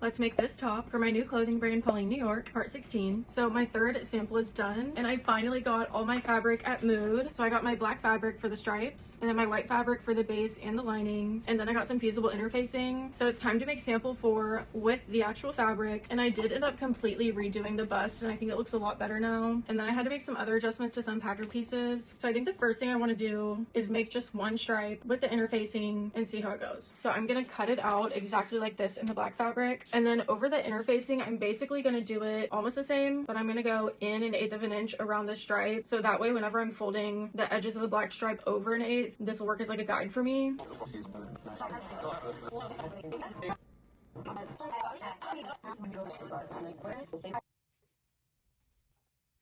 Let's make this top for my new clothing brand, Pauline New York, part 16. So my third sample is done, and I finally got all my fabric at Mood. So I got my black fabric for the stripes, and then my white fabric for the base and the lining, and then I got some fusible interfacing. So it's time to make sample 4 with the actual fabric, and I did end up completely redoing the bust, and I think it looks a lot better now. And then I had to make some other adjustments to some pattern pieces. So I think the first thing I want to do is make just one stripe with the interfacing and see how it goes. So I'm gonna cut it out exactly like this in the black fabric. And then over the interfacing, I'm basically going to do it almost the same, but I'm going to go in 1/8 of an inch around the stripe. So that way, whenever I'm folding the edges of the black stripe over 1/8, this will work as like a guide for me.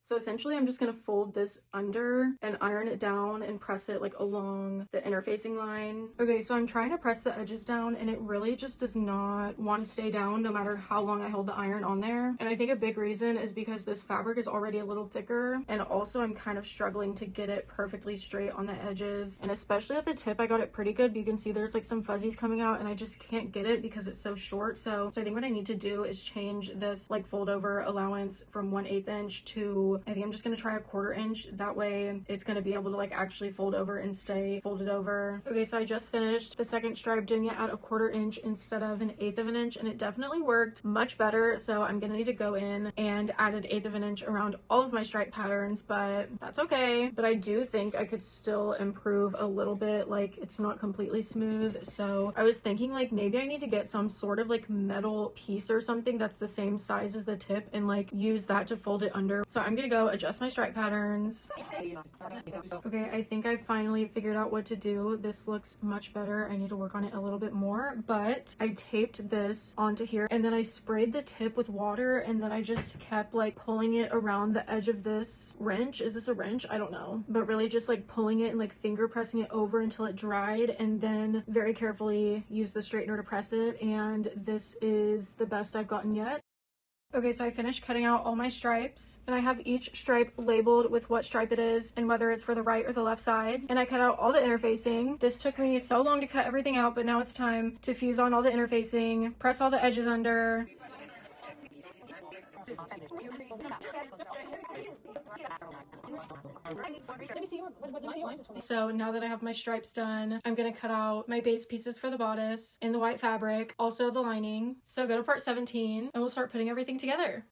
So essentially I'm just going to fold this under and iron it down and press it like along the interfacing line. Okay, so I'm trying to press the edges down and it really just does not want to stay down no matter how long I hold the iron on there. And I think a big reason is because this fabric is already a little thicker, and also I'm kind of struggling to get it perfectly straight on the edges. And especially at the tip, I got it pretty good, but you can see there's like some fuzzies coming out and I just can't get it because it's so short. So I think what I need to do is change this like fold over allowance from 1/8 inch to, I think I'm just going to try a 1/4 inch. That way it's going to be able to like actually fold over and stay folded over. Okay, so I just finished the second stripe doing it at a 1/4 inch instead of 1/8 of an inch, and it definitely worked much better. So I'm going to need to go in and add 1/8 of an inch around all of my stripe patterns, but that's okay. But I do think I could still improve a little bit. Like, it's not completely smooth. So I was thinking like maybe I need to get some sort of like metal piece or something that's the same size as the tip and like use that to fold it under. So I'm going to go adjust my stripe patterns. Okay, I think I finally figured out what to do. This looks much better. I need to work on it a little bit more, but I taped this onto here and then I sprayed the tip with water, and then I just kept like pulling it around the edge of this wrench. Is this a wrench? I don't know, but really just like pulling it and like finger pressing it over until it dried, and then very carefully use the straightener to press it. And this is the best I've gotten yet. Okay, so I finished cutting out all my stripes, and I have each stripe labeled with what stripe it is and whether it's for the right or the left side. And I cut out all the interfacing. This took me so long to cut everything out, but now it's time to fuse on all the interfacing, press all the edges under. So now that I have my stripes done, I'm gonna cut out my base pieces for the bodice in the white fabric, also the lining. So go to part 17 and we'll start putting everything together.